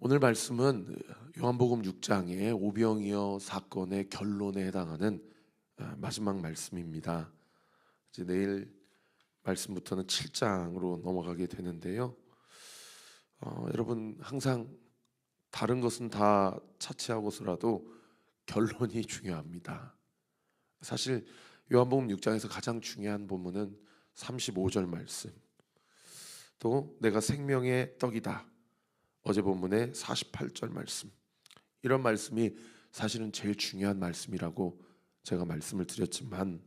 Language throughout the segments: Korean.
오늘 말씀은 요한복음 6장의 오병이어 사건의 결론에 해당하는 마지막 말씀입니다. 이제 내일 말씀부터는 7장으로 넘어가게 되는데요. 여러분 항상 다른 것은 다 차치하고서라도 결론이 중요합니다. 사실 요한복음 6장에서 가장 중요한 본문은 35절 말씀, 또 내가 생명의 떡이다, 어제 본문의 48절 말씀, 이런 말씀이 사실은 제일 중요한 말씀이라고 제가 말씀을 드렸지만,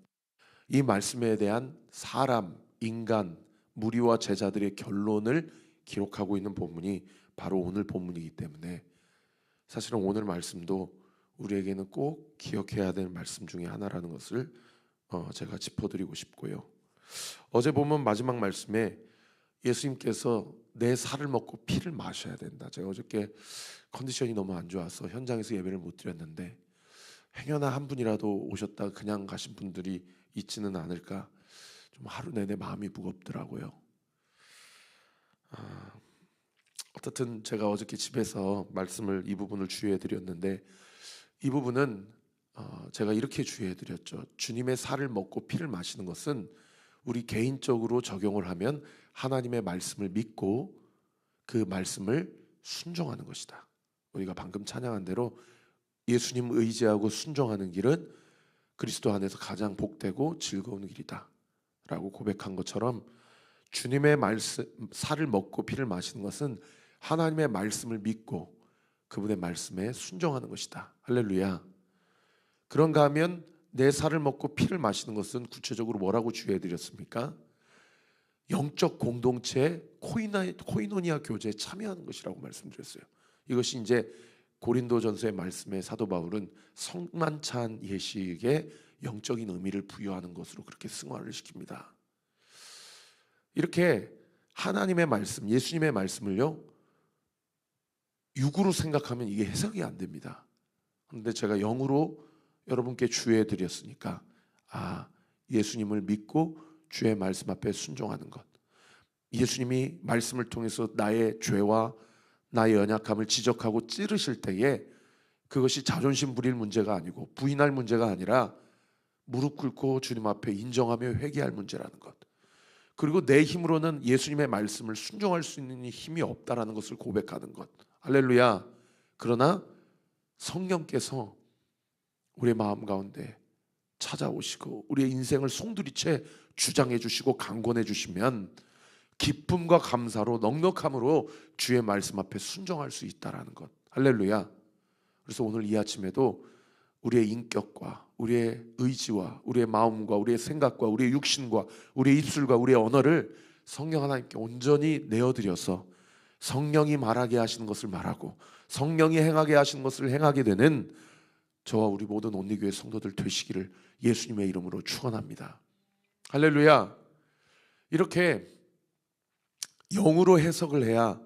이 말씀에 대한 사람, 인간, 무리와 제자들의 결론을 기록하고 있는 본문이 바로 오늘 본문이기 때문에 사실은 오늘 말씀도 우리에게는 꼭 기억해야 될 말씀 중에 하나라는 것을 제가 짚어드리고 싶고요. 어제 본문 마지막 말씀에 예수님께서 내 살을 먹고 피를 마셔야 된다. 제가 어저께 컨디션이 너무 안 좋아서 현장에서 예배를 못 드렸는데 행여나 한 분이라도 오셨다 그냥 가신 분들이 있지는 않을까, 좀 하루 내내 마음이 무겁더라고요. 어떻든 제가 어저께 집에서 말씀을 이 부분을 주의해 드렸는데, 이 부분은 제가 이렇게 주의해 드렸죠. 주님의 살을 먹고 피를 마시는 것은 우리 개인적으로 적용을 하면 하나님의 말씀을 믿고 그 말씀을 순종하는 것이다. 우리가 방금 찬양한 대로 예수님 의지하고 순종하는 길은 그리스도 안에서 가장 복되고 즐거운 길이다 라고 고백한 것처럼, 주님의 말씀, 살을 먹고 피를 마시는 것은 하나님의 말씀을 믿고 그분의 말씀에 순종하는 것이다. 할렐루야. 그런가 하면 내 살을 먹고 피를 마시는 것은 구체적으로 뭐라고 주의해 드렸습니까? 영적 공동체 코이노니아 교제에 참여하는 것이라고 말씀드렸어요. 이것이 이제 고린도전서의 말씀에 사도 바울은 성만찬 예식에 영적인 의미를 부여하는 것으로 그렇게 승화를 시킵니다. 이렇게 하나님의 말씀, 예수님의 말씀을요, 육으로 생각하면 이게 해석이 안 됩니다. 그런데 제가 영으로 여러분께 주의해 드렸으니까, 예수님을 믿고 주의 말씀 앞에 순종하는 것, 예수님이 말씀을 통해서 나의 죄와 나의 연약함을 지적하고 찌르실 때에 그것이 자존심 부릴 문제가 아니고 부인할 문제가 아니라 무릎 꿇고 주님 앞에 인정하며 회개할 문제라는 것, 그리고 내 힘으로는 예수님의 말씀을 순종할 수 있는 힘이 없다라는 것을 고백하는 것. 할렐루야. 그러나 성령께서 우리의 마음 가운데 찾아오시고 우리의 인생을 송두리째 주장해 주시고 강권해 주시면 기쁨과 감사로 넉넉함으로 주의 말씀 앞에 순종할 수 있다라는 것. 할렐루야. 그래서 오늘 이 아침에도 우리의 인격과 우리의 의지와 우리의 마음과 우리의 생각과 우리의 육신과 우리의 입술과 우리의 언어를 성령 하나님께 온전히 내어드려서 성령이 말하게 하시는 것을 말하고 성령이 행하게 하시는 것을 행하게 되는 저와 우리 모든 온리교회 성도들 되시기를 예수님의 이름으로 축원합니다. 할렐루야. 이렇게 영으로 해석을 해야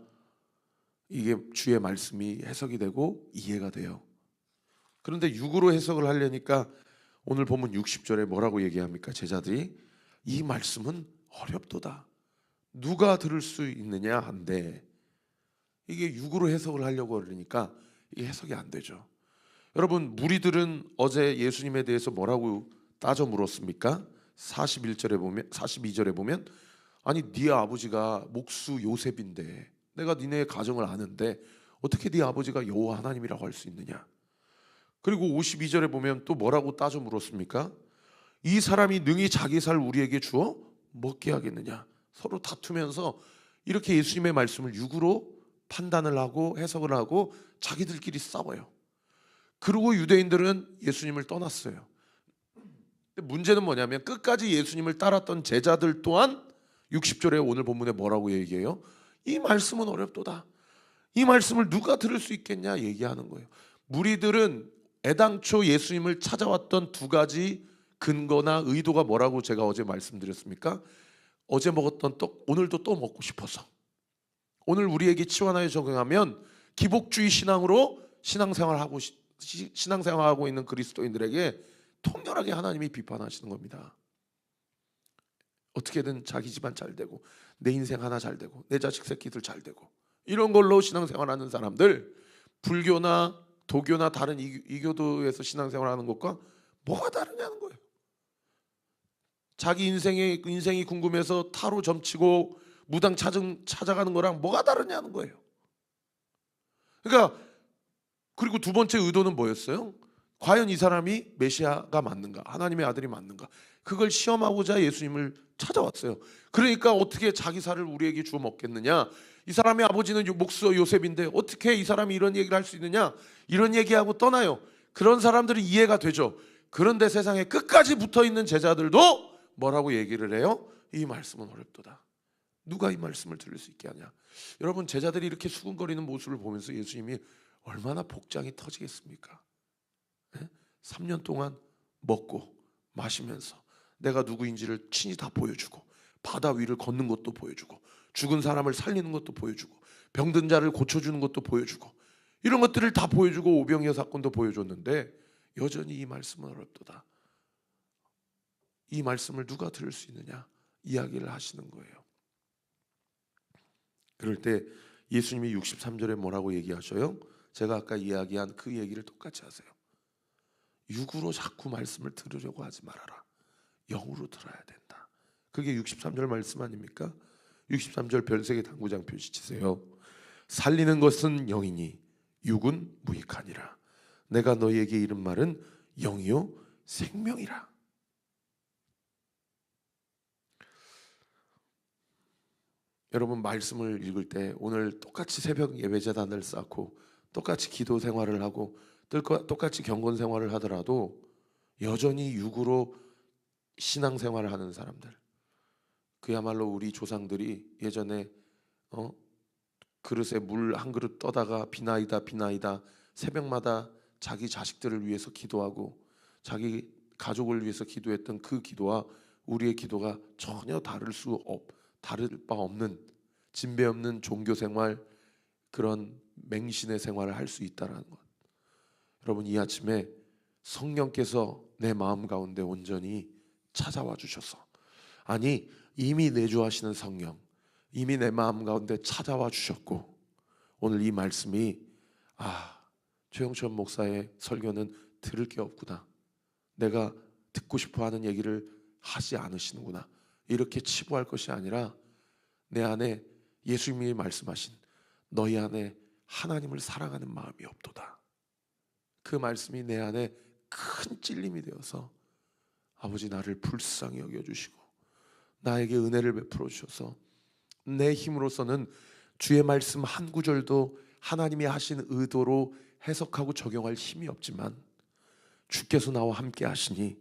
이게 주의 말씀이 해석이 되고 이해가 돼요. 그런데 육으로 해석을 하려니까 오늘 본문 60절에 뭐라고 얘기합니까? 제자들이 이 말씀은 어렵도다, 누가 들을 수 있느냐 한데, 이게 육으로 해석을 하려고 그러니까 이게 해석이 안 되죠. 여러분, 무리들은 어제 예수님에 대해서 뭐라고 따져 물었습니까? 42절에 보면 아니 네 아버지가 목수 요셉인데 내가 니네 가정을 아는데 어떻게 네 아버지가 여호와 하나님이라고 할 수 있느냐. 그리고 52절에 보면 또 뭐라고 따져 물었습니까? 이 사람이 능히 자기 살 우리에게 주어 먹게 하겠느냐. 서로 다투면서 이렇게 예수님의 말씀을 육으로 판단을 하고 해석을 하고 자기들끼리 싸워요. 그리고 유대인들은 예수님을 떠났어요. 근데 문제는 뭐냐면 끝까지 예수님을 따랐던 제자들 또한 60절에 오늘 본문에 뭐라고 얘기해요? 이 말씀은 어렵도다, 이 말씀을 누가 들을 수 있겠냐 얘기하는 거예요. 무리들은 애당초 예수님을 찾아왔던 두 가지 근거나 의도가 뭐라고 제가 어제 말씀드렸습니까? 어제 먹었던 떡 오늘도 또 먹고 싶어서, 오늘 우리에게 치환하여 적용하면 기복주의 신앙으로 신앙생활하고 있는 그리스도인들에게 통렬하게 하나님이 비판하시는 겁니다. 어떻게든 자기 집안 잘 되고 내 인생 하나 잘 되고 내 자식 새끼들 잘 되고 이런 걸로 신앙생활하는 사람들, 불교나 도교나 다른 이교도에서 신앙생활하는 것과 뭐가 다르냐는 거예요. 자기 인생이 궁금해서 타로 점치고 무당 찾아가는 거랑 뭐가 다르냐는 거예요. 그러니까 그리고 두 번째 의도는 뭐였어요? 과연 이 사람이 메시아가 맞는가, 하나님의 아들이 맞는가, 그걸 시험하고자 예수님을 찾아왔어요. 그러니까 어떻게 자기 살을 우리에게 주워 먹겠느냐, 이 사람의 아버지는 목수 요셉인데 어떻게 이 사람이 이런 얘기를 할 수 있느냐, 이런 얘기하고 떠나요. 그런 사람들은 이해가 되죠. 그런데 세상에 끝까지 붙어있는 제자들도 뭐라고 얘기를 해요? 이 말씀은 어렵도다. 누가 이 말씀을 들을 수 있게 하냐. 여러분, 제자들이 이렇게 수군거리는 모습을 보면서 예수님이 얼마나 복장이 터지겠습니까? 3년 동안 먹고 마시면서 내가 누구인지를 친히 다 보여주고, 바다 위를 걷는 것도 보여주고, 죽은 사람을 살리는 것도 보여주고, 병든 자를 고쳐주는 것도 보여주고, 이런 것들을 다 보여주고 오병이어 사건도 보여줬는데 여전히 이 말씀은 어렵도다. 이 말씀을 누가 들을 수 있느냐 이야기를 하시는 거예요. 그럴 때 예수님이 63절에 뭐라고 얘기하셔요? 제가 아까 이야기한 그 얘기를 똑같이 하세요. 육으로 자꾸 말씀을 들으려고 하지 말아라. 영으로 들어야 된다. 그게 63절 말씀 아닙니까? 63절 별세개 당구장 표시 치세요. 살리는 것은 영이니 육은 무익하니라. 내가 너희에게 이른 말은 영이요 생명이라. 여러분, 말씀을 읽을 때 오늘 똑같이 새벽 예배재단을 쌓고 똑같이 기도 생활을 하고 똑같이 경건 생활을 하더라도 여전히 육으로 신앙생활을 하는 사람들, 그야말로 우리 조상들이 예전에 그릇에 물 한 그릇 떠다가 비나이다 새벽마다 자기 자식들을 위해서 기도하고 자기 가족을 위해서 기도했던 그 기도와 우리의 기도가 전혀 다를 바 없는, 진배 없는 종교 생활, 그런 맹신의 생활을 할 수 있다는 것. 여러분, 이 아침에 성령께서 내 마음 가운데 온전히 찾아와 주셔서, 아니 이미 내주하시는 성령, 이미 내 마음 가운데 찾아와 주셨고, 오늘 이 말씀이 최영천 목사의 설교는 들을 게 없구나, 내가 듣고 싶어하는 얘기를 하지 않으시는구나, 이렇게 치부할 것이 아니라 내 안에 예수님이 말씀하신 너희 안에 하나님을 사랑하는 마음이 없도다, 그 말씀이 내 안에 큰 찔림이 되어서 아버지 나를 불쌍히 여겨주시고 나에게 은혜를 베풀어 주셔서 내 힘으로서는 주의 말씀 한 구절도 하나님이 하신 의도로 해석하고 적용할 힘이 없지만 주께서 나와 함께 하시니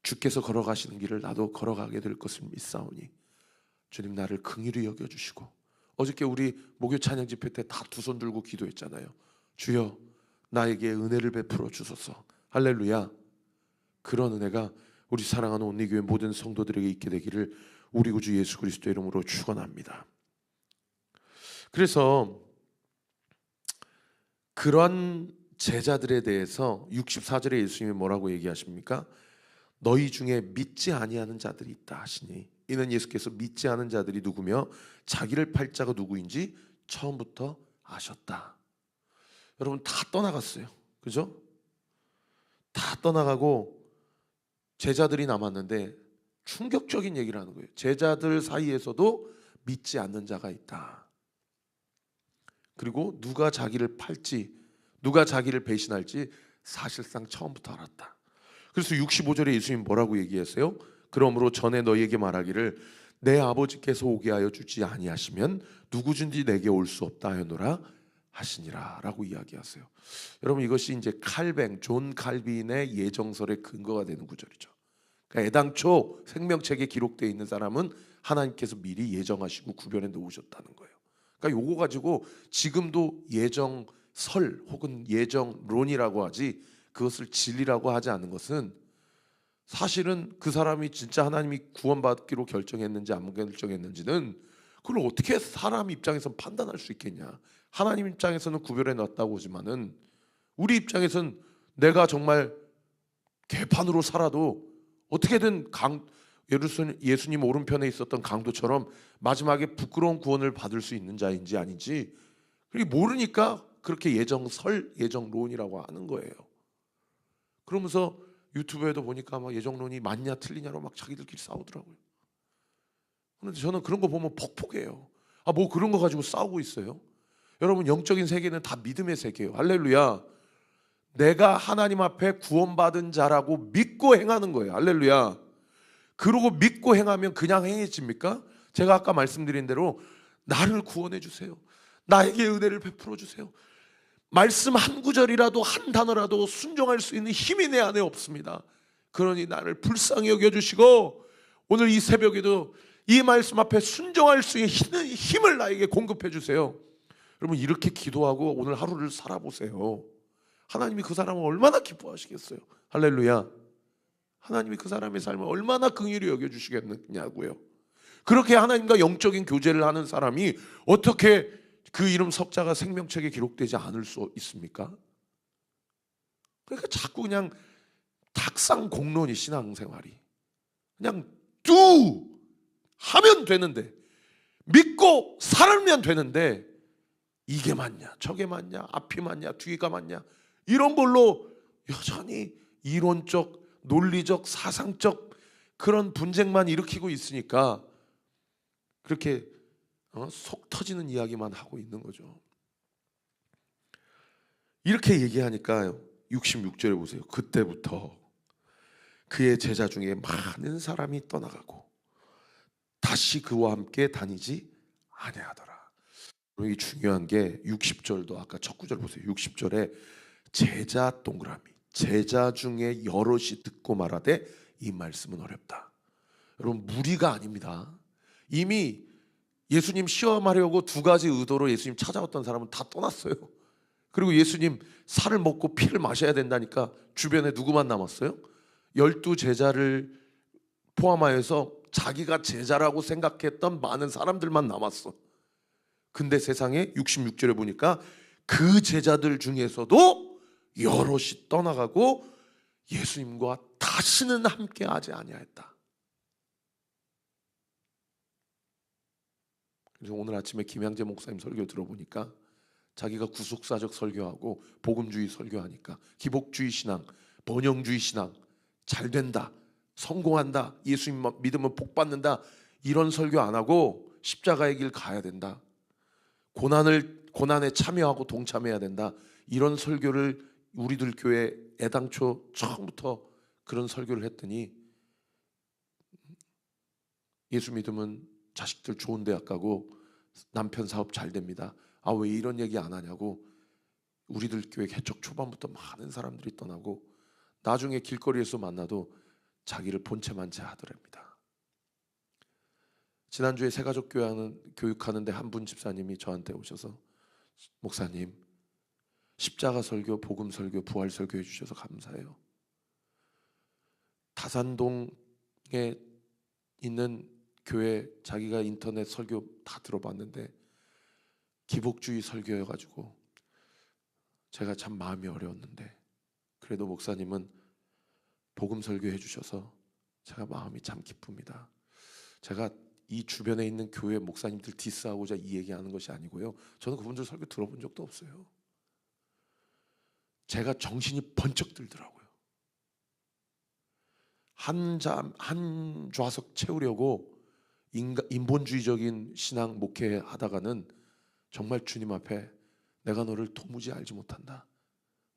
주께서 걸어가시는 길을 나도 걸어가게 될 것을 믿사오니 주님 나를 긍휼히 여겨주시고, 어저께 우리 목요 찬양 집회 때 다 두 손 들고 기도했잖아요. 주여 나에게 은혜를 베풀어 주소서. 할렐루야. 그런 은혜가 우리 사랑하는 온리교회 모든 성도들에게 있게 되기를 우리 구주 예수 그리스도 이름으로 축원합니다. 그래서 그러한 제자들에 대해서 64절에 예수님이 뭐라고 얘기하십니까? 너희 중에 믿지 아니하는 자들이 있다 하시니, 이는 예수께서 믿지 않은 자들이 누구며 자기를 팔 자가 누구인지 처음부터 아셨다. 여러분, 다 떠나갔어요. 그죠? 다 떠나가고 제자들이 남았는데 충격적인 얘기를 하는 거예요. 제자들 사이에서도 믿지 않는 자가 있다. 그리고 누가 자기를 팔지, 누가 자기를 배신할지 사실상 처음부터 알았다. 그래서 65절에 예수님이 뭐라고 얘기했어요? 그러므로 전에 너희에게 말하기를 내 아버지께서 오게 하여 주지 아니하시면 누구든지 내게 올 수 없다 하였노라 하시니라 라고 이야기하세요. 여러분, 이것이 이제 존 칼빈의 예정설의 근거가 되는 구절이죠. 그러니까 애당초 생명책에 기록되어 있는 사람은 하나님께서 미리 예정하시고 구별해 놓으셨다는 거예요. 그러니까 요거 가지고 지금도 예정설 혹은 예정론이라고 하지, 그것을 진리라고 하지 않는 것은 사실은 그 사람이 진짜 하나님이 구원받기로 결정했는지 안 결정했는지는 그걸 어떻게 사람 입장에서 판단할 수 있겠냐. 하나님 입장에서는 구별해 놨다고 하지만은 우리 입장에서는 내가 정말 개판으로 살아도 어떻게든 예수님 오른편에 있었던 강도처럼 마지막에 부끄러운 구원을 받을 수 있는 자인지 아닌지 그리고 모르니까 그렇게 예정론이라고 하는 거예요. 그러면서 유튜브에도 보니까 막 예정론이 맞냐 틀리냐로 막 자기들끼리 싸우더라고요. 그런데 저는 그런 거 보면 퍽퍽해요. 뭐 그런 거 가지고 싸우고 있어요? 여러분, 영적인 세계는 다 믿음의 세계예요. 할렐루야. 내가 하나님 앞에 구원받은 자라고 믿고 행하는 거예요. 할렐루야. 그러고 믿고 행하면 그냥 행해집니까? 제가 아까 말씀드린 대로 나를 구원해 주세요. 나에게 은혜를 베풀어 주세요. 말씀 한 구절이라도 한 단어라도 순종할 수 있는 힘이 내 안에 없습니다. 그러니 나를 불쌍히 여겨주시고 오늘 이 새벽에도 이 말씀 앞에 순종할 수 있는 힘을 나에게 공급해 주세요. 여러분, 이렇게 기도하고 오늘 하루를 살아보세요. 하나님이 그 사람을 얼마나 기뻐하시겠어요. 할렐루야. 하나님이 그 사람의 삶을 얼마나 긍휼히 여겨주시겠느냐고요. 그렇게 하나님과 영적인 교제를 하는 사람이 어떻게 그 이름 석자가 생명책에 기록되지 않을 수 있습니까? 그러니까 자꾸 그냥 탁상공론이 신앙생활이 그냥 하면 되는데, 믿고 살면 되는데, 이게 맞냐 저게 맞냐 앞이 맞냐 뒤가 맞냐 이런 걸로 여전히 이론적 논리적 사상적 그런 분쟁만 일으키고 있으니까 그렇게 속 터지는 이야기만 하고 있는 거죠. 이렇게 얘기하니까 66절에 보세요. 그때부터 그의 제자 중에 많은 사람이 떠나가고 다시 그와 함께 다니지 아니하더라. 이 중요한 게 60절도 아까 첫 구절 보세요. 60절에 제자 동그라미, 제자 중에 여럿이 듣고 말하되 이 말씀은 어렵다. 여러분, 무리가 아닙니다. 이미 예수님 시험하려고 두 가지 의도로 예수님 찾아왔던 사람은 다 떠났어요. 그리고 예수님 살을 먹고 피를 마셔야 된다니까 주변에 누구만 남았어요? 12 제자를 포함하여서 자기가 제자라고 생각했던 많은 사람들만 남았어. 근데 세상에 66절에 보니까 그 제자들 중에서도 여럿이 떠나가고 예수님과 다시는 함께하지 아니하였다. 그래서 오늘 아침에 김양재 목사님 설교 들어보니까 자기가 구속사적 설교하고 복음주의 설교하니까 기복주의 신앙, 번영주의 신앙, 잘 된다, 성공한다, 예수님 믿으면 복 받는다, 이런 설교 안 하고 십자가의 길 가야 된다, 고난에 참여하고 동참해야 된다, 이런 설교를 우리들 교회 애당초 처음부터 그런 설교를 했더니 예수 믿으면 자식들 좋은 대학 가고 남편 사업 잘 됩니다. 왜 이런 얘기 안 하냐고 우리들 교회 개척 초반부터 많은 사람들이 떠나고 나중에 길거리에서 만나도 자기를 본체만 제하더랍니다. 지난주에 새가족 교육하는데 한 분 집사님이 저한테 오셔서 목사님, 십자가 설교, 복음 설교, 부활 설교 해주셔서 감사해요. 다산동에 있는 교회 자기가 인터넷 설교 다 들어봤는데 기복주의 설교여가지고 제가 참 마음이 어려웠는데 그래도 목사님은 복음 설교 해주셔서 제가 마음이 참 기쁩니다. 제가 이 주변에 있는 교회 목사님들 디스하고자 이 얘기하는 것이 아니고요, 저는 그분들 설교 들어본 적도 없어요. 제가 정신이 번쩍 들더라고요. 한 좌석 채우려고 인본주의적인 신앙 목회하다가는 정말 주님 앞에 내가 너를 도무지 알지 못한다,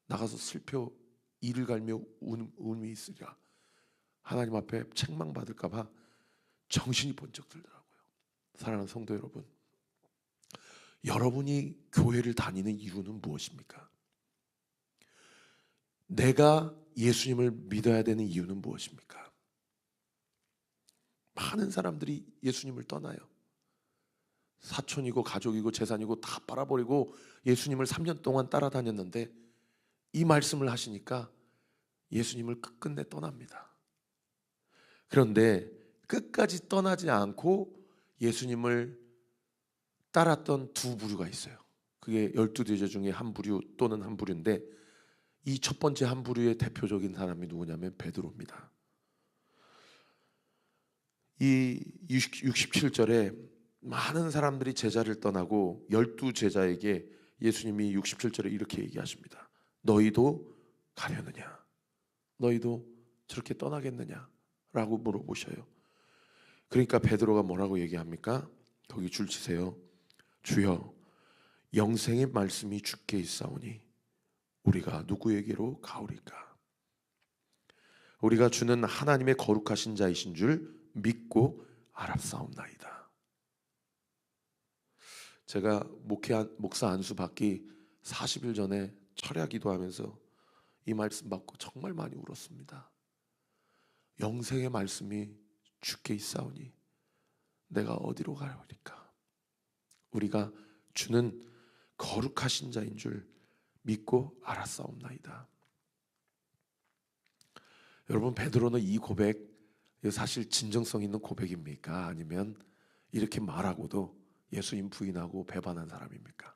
나가서 슬퍼 이를 갈며 운이 있으리라, 하나님 앞에 책망받을까 봐 정신이 번쩍 들더라고요. 사랑하는 성도 여러분, 여러분이 교회를 다니는 이유는 무엇입니까? 내가 예수님을 믿어야 되는 이유는 무엇입니까? 많은 사람들이 예수님을 떠나요. 사촌이고 가족이고 재산이고 다 빨아버리고 예수님을 3년 동안 따라다녔는데 이 말씀을 하시니까 예수님을 끝끝내 떠납니다. 그런데 끝까지 떠나지 않고 예수님을 따랐던 두 부류가 있어요. 그게 12제자 중에 한 부류 또는 한 부류인데 이 첫 번째 한 부류의 대표적인 사람이 누구냐면 베드로입니다. 이 67절에 많은 사람들이 제자를 떠나고 12제자에게 예수님이 67절에 이렇게 얘기하십니다. 너희도 가려느냐? 너희도 저렇게 떠나겠느냐? 라고 물어보셔요. 그러니까 베드로가 뭐라고 얘기합니까? 거기 줄 치세요. 주여, 영생의 말씀이 주께 있사오니 우리가 누구에게로 가오리까? 우리가 주는 하나님의 거룩하신 자이신 줄 믿고 알았사옵나이다. 제가 목사 안수 받기 40일 전에 철야 기도하면서 이 말씀 받고 정말 많이 울었습니다. 영생의 말씀이 주께 있사오니 내가 어디로 가려니까? 우리가 주는 거룩하신 자인 줄 믿고 알았사옵나이다. 여러분, 베드로는 이 고백 사실 진정성 있는 고백입니까? 아니면 이렇게 말하고도 예수님 부인하고 배반한 사람입니까?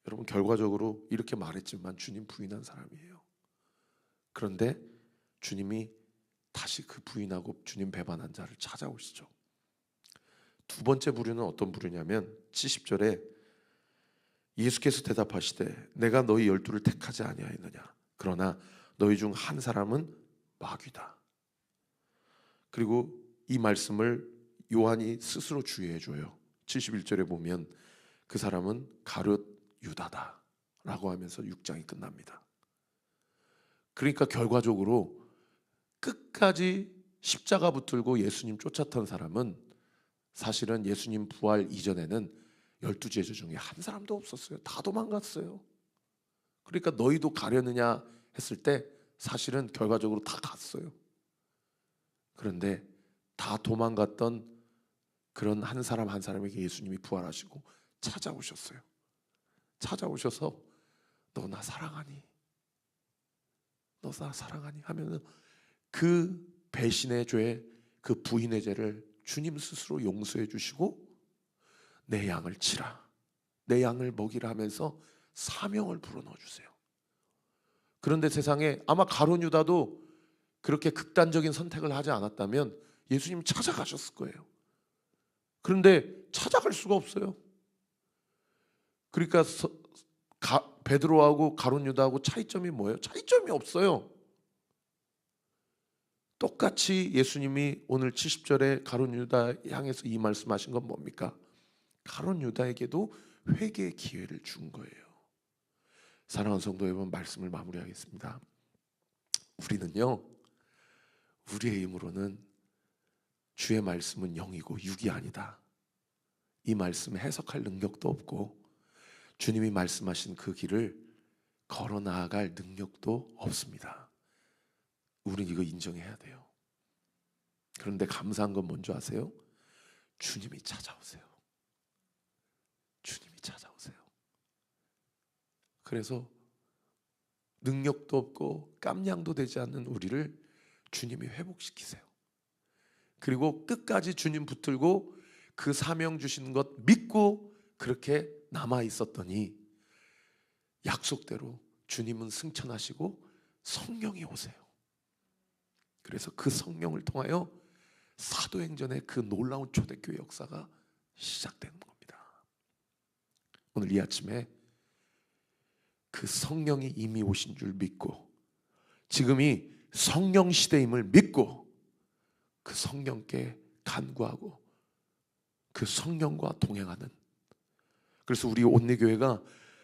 여러분, 결과적으로 이렇게 말했지만 주님 부인한 사람이에요. 그런데 주님이 다시 그 부인하고 주님 배반한 자를 찾아오시죠. 두 번째 부류는 어떤 부류냐면 70절에 예수께서 대답하시되 내가 너희 12를 택하지 아니하였느냐? 그러나 너희 중 한 사람은 마귀다. 그리고 이 말씀을 요한이 스스로 주의해 줘요. 71절에 보면 그 사람은 가룟 유다다 라고 하면서 6장이 끝납니다. 그러니까 결과적으로 끝까지 십자가 붙들고 예수님 쫓았던 사람은 사실은 예수님 부활 이전에는 12제자 중에 한 사람도 없었어요. 다 도망갔어요. 그러니까 너희도 가려느냐 했을 때 사실은 결과적으로 다 갔어요. 그런데 다 도망갔던 그런 한 사람 한 사람에게 예수님이 부활하시고 찾아오셨어요. 찾아오셔서 너 나 사랑하니? 너 나 사랑하니? 하면은 그 배신의 죄, 그 부인의 죄를 주님 스스로 용서해 주시고 내 양을 치라, 내 양을 먹이라 하면서 사명을 불어넣어 주세요. 그런데 세상에 아마 가룟 유다도 그렇게 극단적인 선택을 하지 않았다면 예수님 찾아가셨을 거예요. 그런데 찾아갈 수가 없어요. 그러니까 베드로하고 가룟 유다하고 차이점이 뭐예요? 차이점이 없어요. 똑같이 예수님이 오늘 70절에 가룟 유다 향해서 이 말씀하신 건 뭡니까? 가룟 유다에게도 회개의 기회를 준 거예요. 사랑하는 성도 여러분, 말씀을 마무리하겠습니다. 우리는요, 우리의 힘으로는 주의 말씀은 영이고 육이 아니다. 이 말씀 해석할 능력도 없고 주님이 말씀하신 그 길을 걸어 나아갈 능력도 없습니다. 우리는 이거 인정해야 돼요. 그런데 감사한 건 뭔지 아세요? 주님이 찾아오세요. 주님이 찾아오세요. 그래서 능력도 없고 깜냥도 되지 않는 우리를 주님이 회복시키세요. 그리고 끝까지 주님 붙들고 그 사명 주시는 것 믿고 그렇게 남아 있었더니 약속대로 주님은 승천하시고 성령이 오세요. 그래서 그 성령을 통하여 사도행전의 그 놀라운 초대교회 역사가 시작되는 겁니다. 오늘 이 아침에 그 성령이 이미 오신 줄 믿고 지금이 성령 시대임을 믿고 그 성령께 간구하고 그 성령과 동행하는, 그래서 우리 온리교회가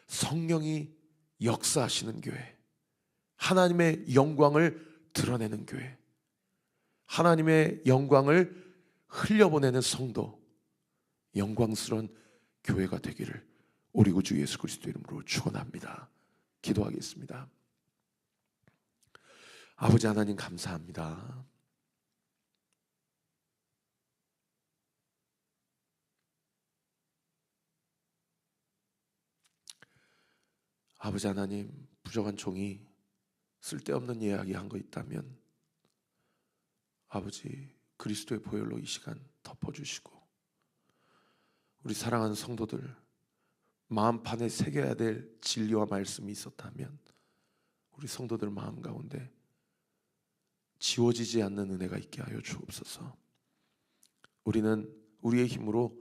성령이 역사하시는 교회, 하나님의 영광을 드러내는 교회, 하나님의 영광을 흘려보내는 성도, 영광스러운 교회가 되기를 우리 구주 예수 그리스도 이름으로 축원합니다. 기도하겠습니다. 아버지 하나님, 감사합니다. 아버지 하나님, 부족한 종이 쓸데없는 이야기 한 거 있다면 아버지 그리스도의 보혈로 이 시간 덮어주시고, 우리 사랑하는 성도들 마음판에 새겨야 될 진리와 말씀이 있었다면 우리 성도들 마음 가운데 지워지지 않는 은혜가 있게 하여 주옵소서. 우리는 우리의 힘으로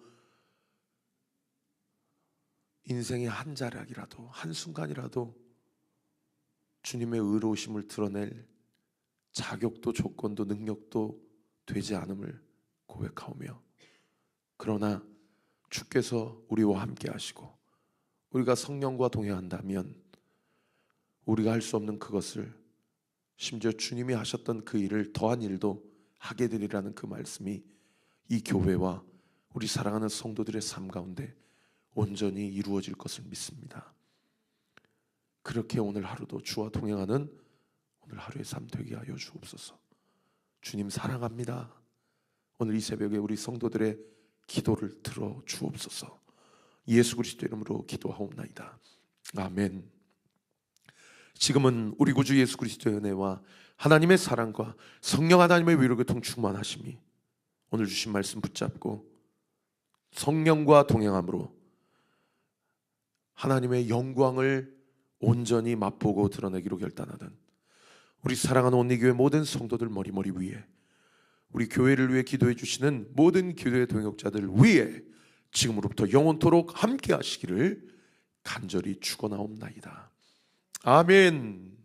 인생의 한 자락이라도, 한 순간이라도 주님의 의로우심을 드러낼 자격도 조건도 능력도 되지 않음을 고백하오며, 그러나 주께서 우리와 함께 하시고 우리가 성령과 동행한다면 우리가 할 수 없는 그것을, 심지어 주님이 하셨던 그 일을 더한 일도 하게 되리라는 그 말씀이 이 교회와 우리 사랑하는 성도들의 삶 가운데 온전히 이루어질 것을 믿습니다. 그렇게 오늘 하루도 주와 동행하는 오늘 하루의 삶 되게 하여 주옵소서. 주님 사랑합니다. 오늘 이 새벽에 우리 성도들의 기도를 들어 주옵소서. 예수 그리스도 이름으로 기도하옵나이다. 아멘. 지금은 우리 구주 예수 그리스도의 은혜와 하나님의 사랑과 성령 하나님의 위로 교통 충만하심이 오늘 주신 말씀 붙잡고 성령과 동행함으로 하나님의 영광을 온전히 맛보고 드러내기로 결단하는 우리 사랑하는 온리교회 모든 성도들 머리머리 위에, 우리 교회를 위해 기도해 주시는 모든 기도의 동역자들 위에 지금으로부터 영원토록 함께 하시기를 간절히 축원하옵나이다. 아멘.